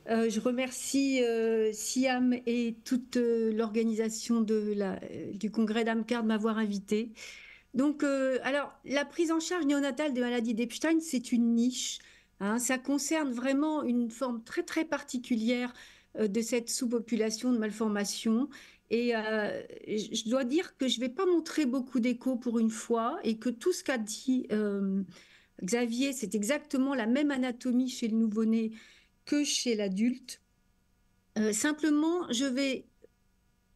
Je remercie Siam et toute l'organisation du congrès d'Amcar de m'avoir invitée. Donc, alors, la prise en charge néonatale des maladies d'Epstein, c'est une niche, hein. Ça concerne vraiment une forme très, très particulière de cette sous-population de malformations. Et je dois dire que je ne vais pas montrer beaucoup d'écho pour une fois et que tout ce qu'a dit Xavier, c'est exactement la même anatomie chez le nouveau-né que chez l'adulte. Simplement, je vais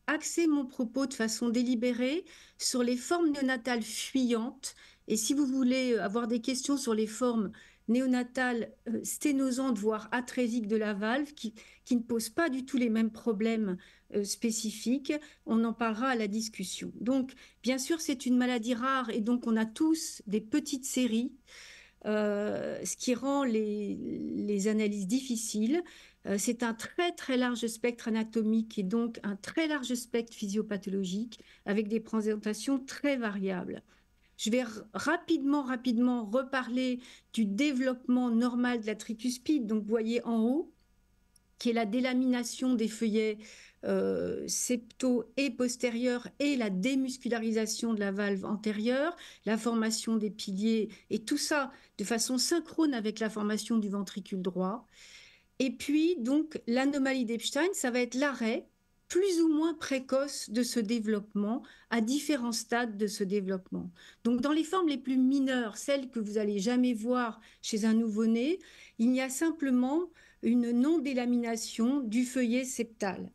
axer mon propos de façon délibérée sur les formes néonatales fuyantes. Et si vous voulez avoir des questions sur les formes néonatales sténosantes, voire atrésiques de la valve, qui ne posent pas du tout les mêmes problèmes spécifiques, on en parlera à la discussion. Donc, bien sûr, c'est une maladie rare et donc on a tous des petites séries ce qui rend les analyses difficiles. C'est un très très large spectre anatomique et donc un très large spectre physiopathologique avec des présentations très variables. Je vais rapidement reparler du développement normal de la tricuspide. Donc, vous voyez en haut, qui est la délamination des feuillets septaux et postérieurs et la démuscularisation de la valve antérieure, la formation des piliers et tout ça de façon synchrone avec la formation du ventricule droit. Et puis, donc, l'anomalie d'Epstein, ça va être l'arrêt plus ou moins précoce de ce développement à différents stades de ce développement. Donc, dans les formes les plus mineures, celles que vous allez jamais voir chez un nouveau-né, il y a simplement une non-délamination du feuillet septal.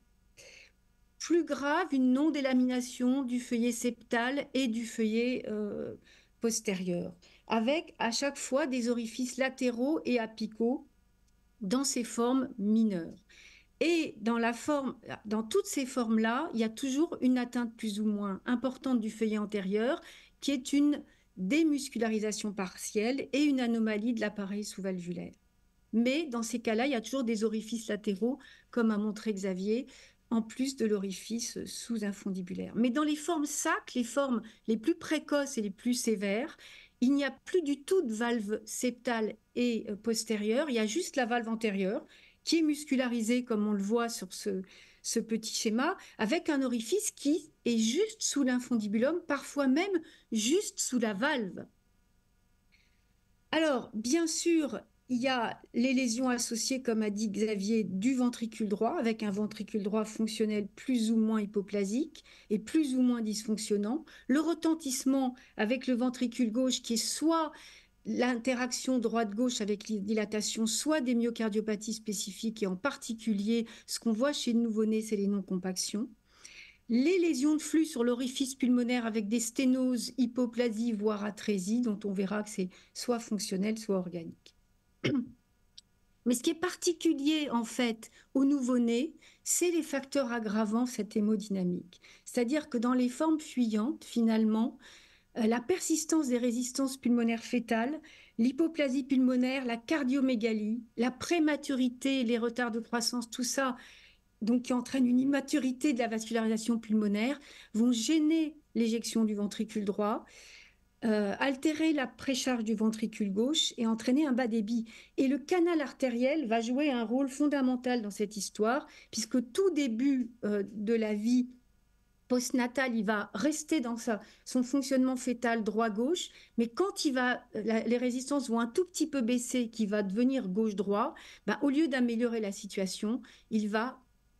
Plus grave, une non-délamination du feuillet septal et du feuillet postérieur, avec à chaque fois des orifices latéraux et apicaux dans ces formes mineures. Et dans toutes ces formes-là, il y a toujours une atteinte plus ou moins importante du feuillet antérieur, qui est une démuscularisation partielle et une anomalie de l'appareil sous-valvulaire. Mais dans ces cas-là, il y a toujours des orifices latéraux, comme a montré Xavier, en plus de l'orifice sous-infundibulaire. Mais dans les formes SAC, les formes les plus précoces et les plus sévères, il n'y a plus du tout de valve septale et postérieure, il y a juste la valve antérieure qui est muscularisée, comme on le voit sur ce petit schéma, avec un orifice qui est juste sous l'infundibulum, parfois même juste sous la valve. Alors, bien sûr, il y a les lésions associées, comme a dit Xavier, du ventricule droit, avec un ventricule droit fonctionnel plus ou moins hypoplasique et plus ou moins dysfonctionnant. Le retentissement avec le ventricule gauche, qui est soit l'interaction droite-gauche avec les dilatations, soit des myocardiopathies spécifiques, et en particulier, ce qu'on voit chez le nouveau-né, c'est les non-compactions. Les lésions de flux sur l'orifice pulmonaire avec des sténoses, hypoplasie, voire atrésie, dont on verra que c'est soit fonctionnel, soit organique. Mais ce qui est particulier, en fait, au nouveau-né, c'est les facteurs aggravant cette hémodynamique. C'est-à-dire que dans les formes fuyantes, finalement, la persistance des résistances pulmonaires fétales, l'hypoplasie pulmonaire, la cardiomégalie, la prématurité, les retards de croissance, tout ça, donc qui entraîne une immaturité de la vascularisation pulmonaire, vont gêner l'éjection du ventricule droit, altérer la précharge du ventricule gauche et entraîner un bas débit. Et le canal artériel va jouer un rôle fondamental dans cette histoire, puisque tout début de la vie postnatal, il va rester dans son fonctionnement fœtal droit-gauche, mais quand les résistances vont un tout petit peu baisser, qui va devenir gauche-droit, ben, au lieu d'améliorer la situation, il va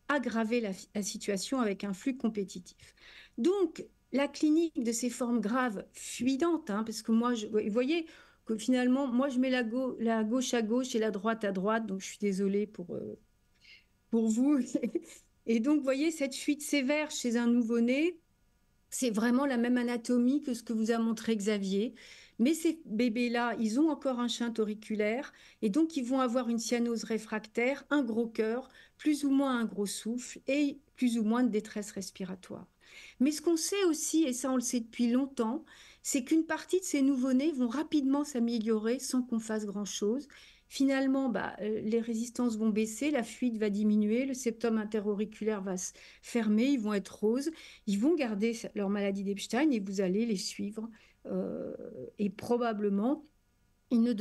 aggraver la situation avec un flux compétitif. Donc, la clinique de ces formes graves fuidantes, hein, parce que moi, vous voyez que finalement, moi, je mets la gauche à gauche et la droite à droite, donc je suis désolée pour vous. Et donc, vous voyez, cette fuite sévère chez un nouveau-né, c'est vraiment la même anatomie que ce que vous a montré Xavier. Mais ces bébés-là, ils ont encore un shunt auriculaire et donc ils vont avoir une cyanose réfractaire, un gros cœur, plus ou moins un gros souffle et plus ou moins de détresse respiratoire. Mais ce qu'on sait aussi, et ça on le sait depuis longtemps, c'est qu'une partie de ces nouveau-nés vont rapidement s'améliorer sans qu'on fasse grand-chose. Finalement, les résistances vont baisser, la fuite va diminuer, le septum interauriculaire va se fermer, ils vont être roses, ils vont garder leur maladie d'Epstein et vous allez les suivre et probablement ils ne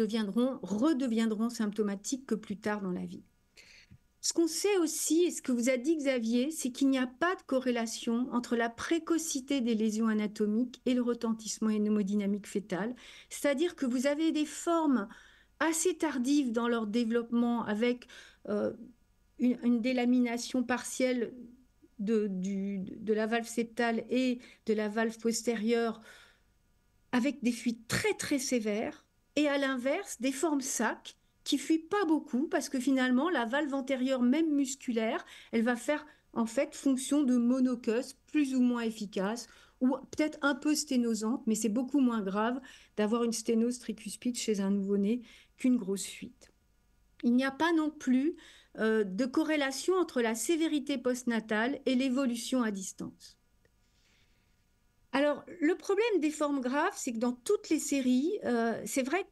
redeviendront symptomatiques que plus tard dans la vie. Ce qu'on sait aussi, et ce que vous a dit Xavier, c'est qu'il n'y a pas de corrélation entre la précocité des lésions anatomiques et le retentissement hémodynamique fœtal. C'est-à-dire que vous avez des formes assez tardives dans leur développement avec euh, une délamination partielle de la valve septale et de la valve postérieure avec des fuites très très sévères, et à l'inverse, des formes sacs qui fuient pas beaucoup parce que finalement, la valve antérieure, même musculaire, elle va faire en fait fonction de monoqueuse plus ou moins efficace ou peut-être un peu sténosante, mais c'est beaucoup moins grave d'avoir une sténose tricuspide chez un nouveau-né qu'une grosse fuite. Il n'y a pas non plus de corrélation entre la sévérité postnatale et l'évolution à distance. Alors, le problème des formes graves, c'est que dans toutes les séries, c'est vrai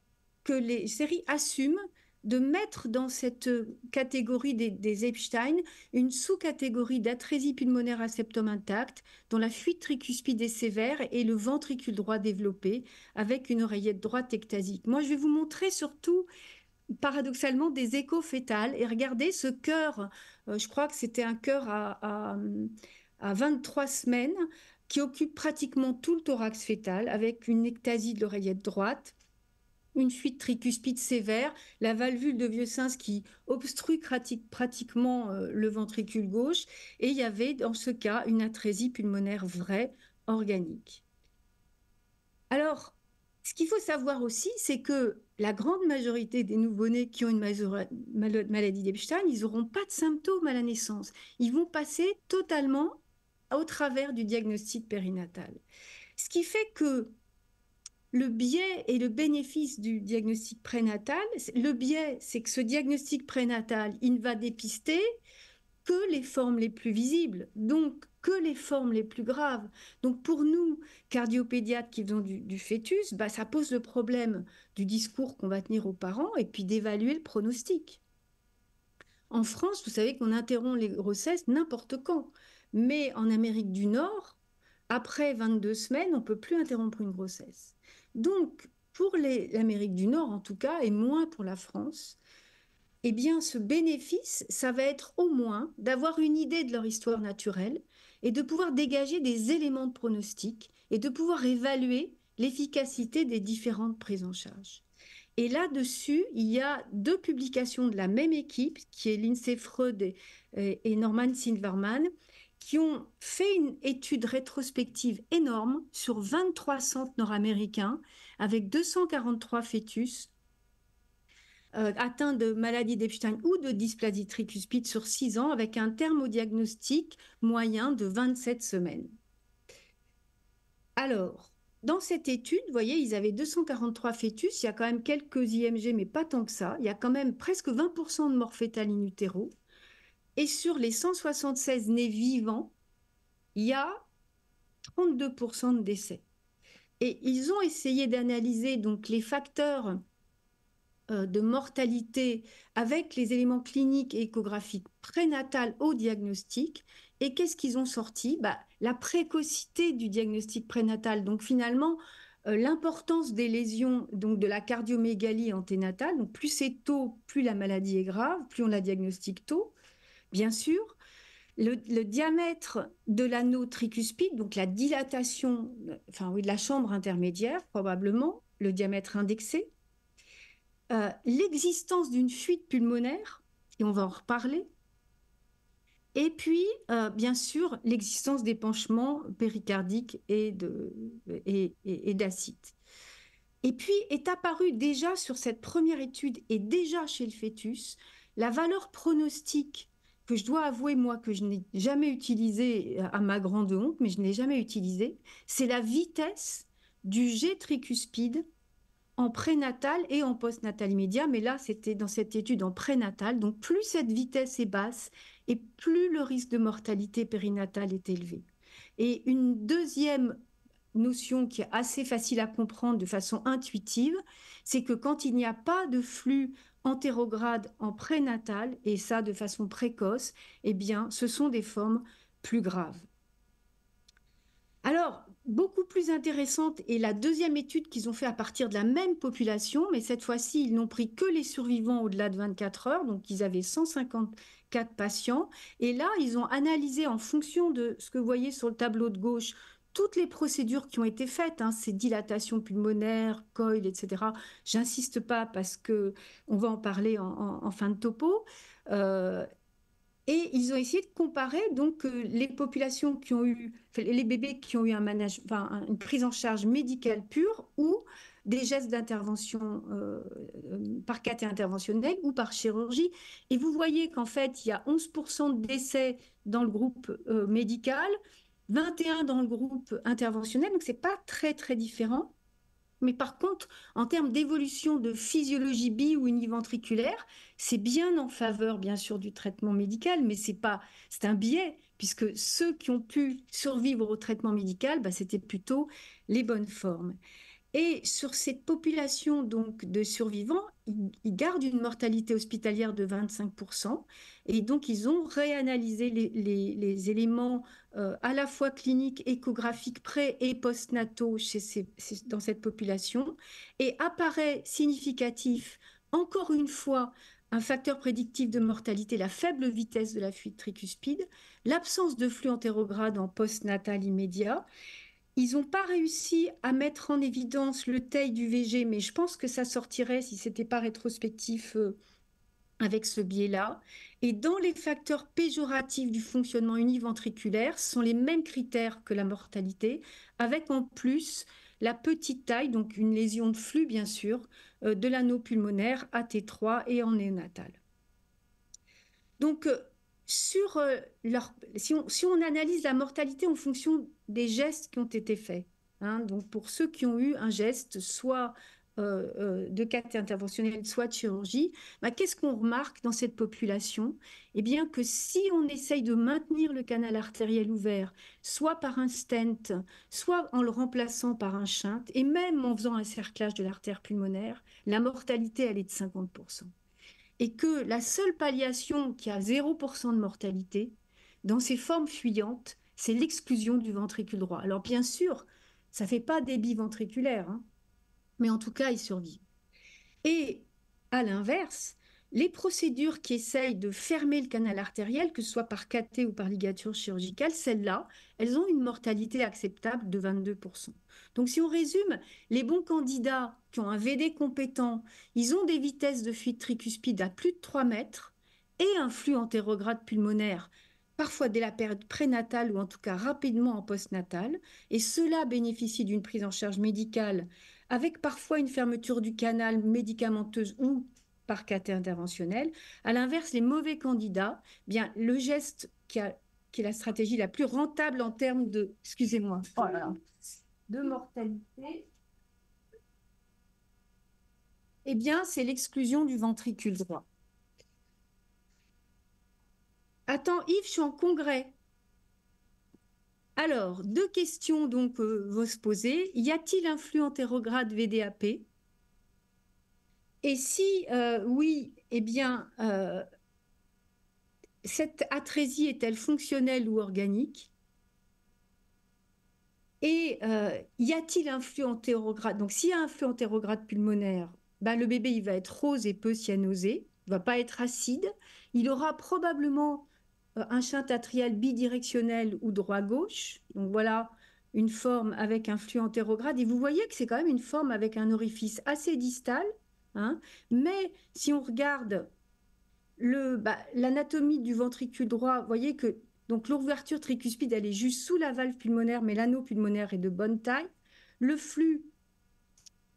que les séries assument de mettre dans cette catégorie des Epstein une sous-catégorie d'atrésie pulmonaire à septum intact, dont la fuite tricuspide est sévère et le ventricule droit développé, avec une oreillette droite ectasique. Moi, je vais vous montrer surtout, paradoxalement, des échos fétales. Et regardez ce cœur, je crois que c'était un cœur à 23 semaines, qui occupe pratiquement tout le thorax fœtal, avec une ectasie de l'oreillette droite, une fuite tricuspide sévère, la valvule de Vieux-Sens qui obstrue pratiquement le ventricule gauche, et il y avait dans ce cas une atrésie pulmonaire vraie, organique. Alors, ce qu'il faut savoir aussi, c'est que la grande majorité des nouveau-nés qui ont une maladie d'Epstein, ils n'auront pas de symptômes à la naissance. Ils vont passer totalement au travers du diagnostic périnatal. Ce qui fait que le biais et le bénéfice du diagnostic prénatal, le biais, c'est que ce diagnostic prénatal, il ne va dépister que les formes les plus visibles, donc que les formes les plus graves. Donc pour nous, cardiopédiatres qui faisons du fœtus, bah, ça pose le problème du discours qu'on va tenir aux parents et puis d'évaluer le pronostic. En France, vous savez qu'on interrompt les grossesses n'importe quand, mais en Amérique du Nord, après 22 semaines, on ne peut plus interrompre une grossesse. Donc, pour l'Amérique du Nord en tout cas, et moins pour la France, eh bien, ce bénéfice, ça va être au moins d'avoir une idée de leur histoire naturelle et de pouvoir dégager des éléments de pronostic et de pouvoir évaluer l'efficacité des différentes prises en charge. Et là-dessus, il y a deux publications de la même équipe, qui est Lindsay Freud et Norman Silverman, qui ont fait une étude rétrospective énorme sur 23 centres nord-américains avec 243 fœtus atteints de maladie d'Epstein ou de dysplasie tricuspide sur 6 ans avec un thermodiagnostic moyen de 27 semaines. Alors, dans cette étude, vous voyez, ils avaient 243 fœtus, il y a quand même quelques IMG, mais pas tant que ça. Il y a quand même presque 20% de mort fétale in utero. Et sur les 176 nés vivants, il y a 32% de décès. Et ils ont essayé d'analyser donc les facteurs de mortalité avec les éléments cliniques et échographiques prénatales au diagnostic. Et qu'est-ce qu'ils ont sorti? Bah, la précocité du diagnostic prénatal. Donc finalement, l'importance des lésions, donc de la cardiomégalie anténatale. Donc plus c'est tôt, plus la maladie est grave, plus on la diagnostique tôt, bien sûr. Le diamètre de l'anneau tricuspide, donc la dilatation, enfin oui, de la chambre intermédiaire probablement, le diamètre indexé, l'existence d'une fuite pulmonaire, et on va en reparler, et puis, bien sûr, l'existence d'épanchements péricardiques et d'acide. Et puis est apparue déjà sur cette première étude et déjà chez le fœtus, la valeur pronostique que je dois avouer, moi, que je n'ai jamais utilisée à ma grande honte, mais je ne l'ai jamais utilisée, c'est la vitesse du jet tricuspide en prénatal et en postnatal immédiat, mais là, c'était dans cette étude en prénatal. Donc, plus cette vitesse est basse et plus le risque de mortalité périnatale est élevé. Et une deuxième notion qui est assez facile à comprendre de façon intuitive, c'est que quand il n'y a pas de flux antérograde en prénatal, et ça de façon précoce, eh bien, ce sont des formes plus graves. Alors, beaucoup plus intéressante est la deuxième étude qu'ils ont fait à partir de la même population, mais cette fois-ci, ils n'ont pris que les survivants au-delà de 24 heures, donc ils avaient 154 patients. Et là, ils ont analysé en fonction de ce que vous voyez sur le tableau de gauche, toutes les procédures qui ont été faites, hein, ces dilatations pulmonaires, coil, etc. J'insiste pas parce que on va en parler en fin de topo. Euh, et ils ont essayé de comparer donc les populations qui ont eu, enfin, les bébés qui ont eu une prise en charge médicale pure ou des gestes d'intervention par cathé interventionnel ou par chirurgie. Et vous voyez qu'en fait, il y a 11% de décès dans le groupe médical, 21 dans le groupe interventionnel, donc c'est pas très très différent. Mais par contre, en termes d'évolution de physiologie bi ou univentriculaire, c'est bien en faveur, bien sûr, du traitement médical, mais c'est un biais, puisque ceux qui ont pu survivre au traitement médical, bah, c'était plutôt les bonnes formes. Et sur cette population donc de survivants, ils gardent une mortalité hospitalière de 25%. Et donc, ils ont réanalysé les éléments à la fois cliniques, échographiques, pré- et post-nataux dans cette population. Et apparaît significatif, encore une fois, un facteur prédictif de mortalité, la faible vitesse de la fuite tricuspide, l'absence de flux antérograde en post-natal immédiat. Ils n'ont pas réussi à mettre en évidence le TEI du VG, mais je pense que ça sortirait si ce n'était pas rétrospectif avec ce biais-là. Et dans les facteurs péjoratifs du fonctionnement univentriculaire, ce sont les mêmes critères que la mortalité, avec en plus la petite taille, donc une lésion de flux bien sûr, de l'anneau pulmonaire AT3 et en néonatal. Donc, si on analyse la mortalité en fonction des gestes qui ont été faits, hein, donc pour ceux qui ont eu un geste soit de cathé interventionnel, soit de chirurgie, bah, qu'est-ce qu'on remarque dans cette population? Eh bien que si on essaye de maintenir le canal artériel ouvert, soit par un stent, soit en le remplaçant par un shunt, et même en faisant un cerclage de l'artère pulmonaire, la mortalité, elle est de 50%. Et que la seule palliation qui a 0% de mortalité, dans ces formes fuyantes, c'est l'exclusion du ventricule droit. Alors bien sûr, ça ne fait pas débit ventriculaire, hein, mais en tout cas, ils survivent. Et à l'inverse, les procédures qui essayent de fermer le canal artériel, que ce soit par cathé ou par ligature chirurgicale, celles-là, elles ont une mortalité acceptable de 22%. Donc si on résume, les bons candidats qui ont un VD compétent, ils ont des vitesses de fuite tricuspide à plus de 3 mètres et un flux antérograde pulmonaire, parfois dès la période prénatale ou en tout cas rapidement en postnatal, et ceux-là bénéficient d'une prise en charge médicale avec parfois une fermeture du canal médicamenteuse ou par cathé interventionnel. À l'inverse, les mauvais candidats, bien, le geste qui est la stratégie la plus rentable en termes de, excusez-moi, oh là là, de mortalité, eh bien, c'est l'exclusion du ventricule droit. Attends, Yves, je suis en congrès. Alors, deux questions donc vont se poser. Y a-t-il un flux antérograde VDAP? Et si oui, eh bien, cette atrésie est-elle fonctionnelle ou organique? Et y a-t-il un flux antérograde? Donc, s'il y a un flux antérograde pulmonaire, ben, le bébé il va être rose et peu cyanosé, il ne va pas être acide. Il aura probablement un shunt atrial bidirectionnel ou droit-gauche. Donc, voilà une forme avec un flux antérograde. Et vous voyez que c'est quand même une forme avec un orifice assez distal. Hein, mais si on regarde l'anatomie du ventricule droit, vous voyez que donc l'ouverture tricuspide, elle est juste sous la valve pulmonaire, mais l'anneau pulmonaire est de bonne taille. Le flux,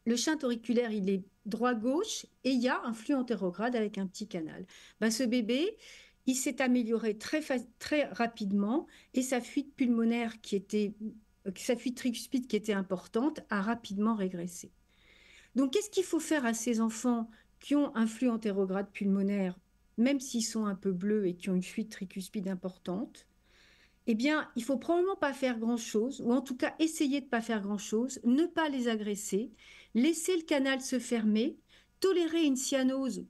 le shunt auriculaire, il est droit-gauche et il y a un flux antérograde avec un petit canal. Ben, ce bébé, il s'est amélioré très rapidement et sa fuite pulmonaire sa fuite tricuspide qui était importante a rapidement régressé. Donc, qu'est-ce qu'il faut faire à ces enfants qui ont un flux antérograde pulmonaire, même s'ils sont un peu bleus et qui ont une fuite tricuspide importante? Eh bien, il faut probablement pas faire grand-chose, ou en tout cas essayer de ne pas faire grand-chose, ne pas les agresser, laisser le canal se fermer, tolérer une cyanose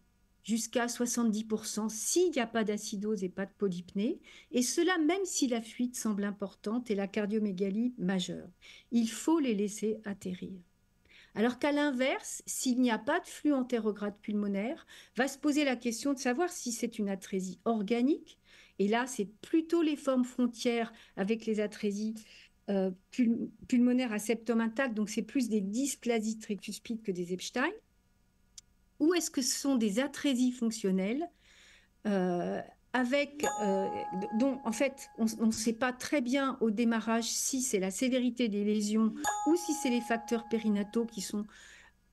jusqu'à 70% s'il n'y a pas d'acidose et pas de polypnée, et cela même si la fuite semble importante et la cardiomégalie majeure. Il faut les laisser atterrir. Alors qu'à l'inverse, s'il n'y a pas de flux entérograde pulmonaire, va se poser la question de savoir si c'est une atrésie organique. Et là, c'est plutôt les formes frontières avec les atrésies pulmonaires à septum intact, donc c'est plus des dysplasies tricuspides que des Epstein. Ou est-ce que ce sont des atrésies fonctionnelles dont en fait on ne sait pas très bien au démarrage si c'est la sévérité des lésions ou si c'est les facteurs périnataux qui sont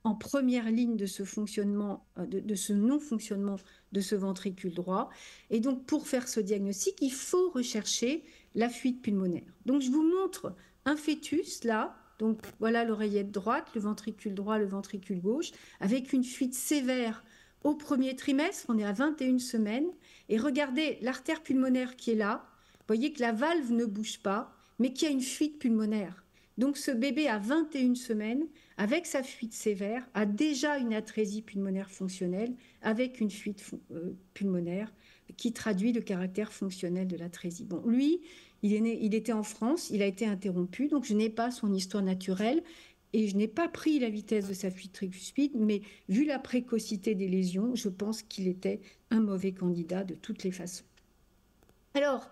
en première ligne de ce fonctionnement, de ce non-fonctionnement de ce ventricule droit. Et donc, pour faire ce diagnostic, il faut rechercher la fuite pulmonaire. Donc, je vous montre un fœtus, là. Donc, voilà l'oreillette droite, le ventricule droit, le ventricule gauche, avec une fuite sévère au premier trimestre. On est à 21 semaines. Et regardez l'artère pulmonaire qui est là. Vous voyez que la valve ne bouge pas, mais qu'il y a une fuite pulmonaire. Donc, ce bébé à 21 semaines, avec sa fuite sévère, a déjà une atrésie pulmonaire fonctionnelle avec une fuite pulmonaire qui traduit le caractère fonctionnel de l'atrésie. Bon, lui, il était en France, il a été interrompu, donc je n'ai pas son histoire naturelle et je n'ai pas pris la vitesse de sa fuite tricuspide, mais vu la précocité des lésions, je pense qu'il était un mauvais candidat de toutes les façons. Alors,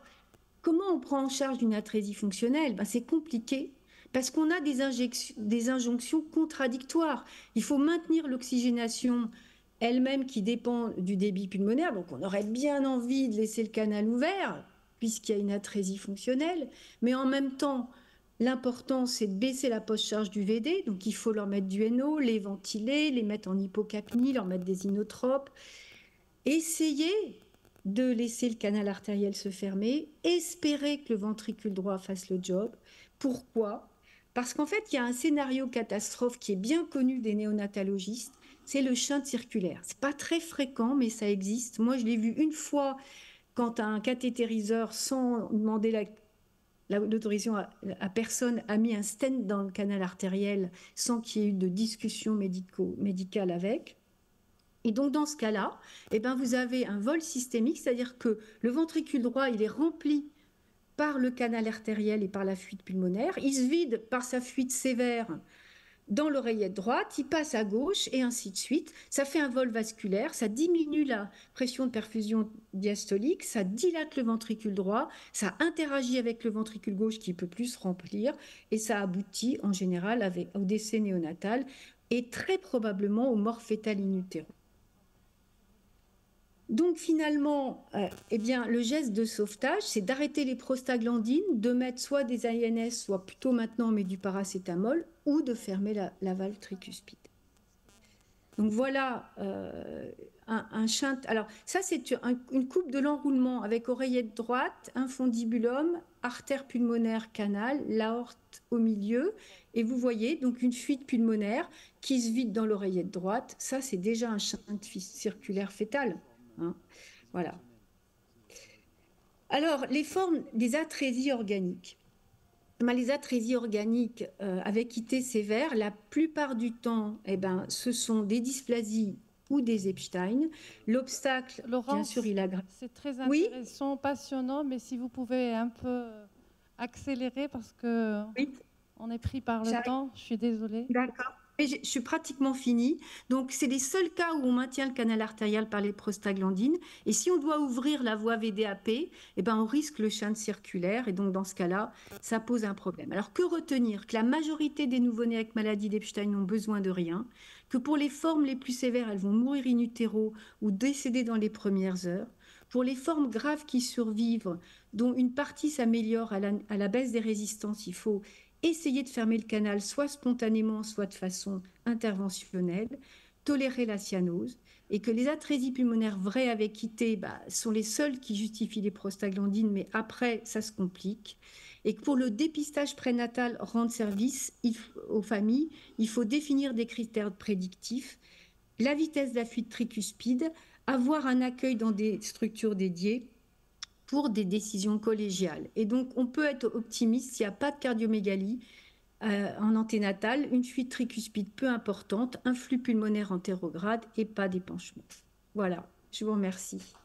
comment on prend en charge une atrésie fonctionnelle? C'est compliqué parce qu'on a des injonctions contradictoires. Il faut maintenir l'oxygénation elle-même qui dépend du débit pulmonaire. Donc, on aurait bien envie de laisser le canal ouvert puisqu'il y a une atrésie fonctionnelle. Mais en même temps, l'important, c'est de baisser la post-charge du VD. Donc, il faut leur mettre du NO, les ventiler, les mettre en hypocapnie, leur mettre des inotropes. Essayer de laisser le canal artériel se fermer, espérer que le ventricule droit fasse le job. Pourquoi? Parce qu'en fait, il y a un scénario catastrophe qui est bien connu des néonatologistes, c'est le shunt circulaire. C'est pas très fréquent, mais ça existe. Moi, je l'ai vu une fois quand un cathétériseur, sans demander l'autorisation à personne, a mis un stent dans le canal artériel sans qu'il y ait eu de discussion médicale avec. Et donc, dans ce cas-là, vous avez un vol systémique, c'est-à-dire que le ventricule droit, il est rempli par le canal artériel et par la fuite pulmonaire. Il se vide par sa fuite sévère dans l'oreillette droite, il passe à gauche et ainsi de suite. Ça fait un vol vasculaire, ça diminue la pression de perfusion diastolique, ça dilate le ventricule droit, ça interagit avec le ventricule gauche qui peut plus se remplir et ça aboutit en général au décès néonatal et très probablement aux morts fétales in utero. Donc finalement, le geste de sauvetage, c'est d'arrêter les prostaglandines, de mettre soit des INS, soit plutôt maintenant on met du paracétamol, ou de fermer la valve tricuspide. Donc voilà un shunt. Alors ça, c'est une coupe de l'enroulement avec oreillette droite, infundibulum, artère pulmonaire, canal, l'aorte au milieu. Et vous voyez donc une fuite pulmonaire qui se vide dans l'oreillette droite. Ça, c'est déjà un shunt circulaire fœtal. Hein, voilà. Alors, les formes des atrésies organiques. Les atrésies organiques avec IT sévère, la plupart du temps, ce sont des dysplasies ou des Epstein. L'obstacle, bien sûr, il aggrave. C'est très intéressant, passionnant, mais si vous pouvez un peu accélérer parce que on est pris par le temps, je suis désolée. D'accord. Je suis pratiquement finie. Donc, c'est les seuls cas où on maintient le canal artériel par les prostaglandines. Et si on doit ouvrir la voie VDAP, on risque le shunt circulaire. Et donc, dans ce cas-là, ça pose un problème. Alors, que retenir? Que la majorité des nouveau-nés avec maladie d'Epstein n'ont besoin de rien. Que pour les formes les plus sévères, elles vont mourir in utero ou décéder dans les premières heures. Pour les formes graves qui survivent, dont une partie s'améliore à la baisse des résistances, il faut essayer de fermer le canal soit spontanément, soit de façon interventionnelle, tolérer la cyanose, et que les atrésies pulmonaires vraies avec IT sont les seules qui justifient les prostaglandines, mais après, ça se complique. Et que pour le dépistage prénatal rendre service aux familles, il faut définir des critères prédictifs, la vitesse de la fuite tricuspide, avoir un accueil dans des structures dédiées, pour des décisions collégiales. Et donc, on peut être optimiste s'il n'y a pas de cardiomégalie en anténatal, une fuite tricuspide peu importante, un flux pulmonaire antérograde et pas d'épanchement. Voilà. Je vous remercie.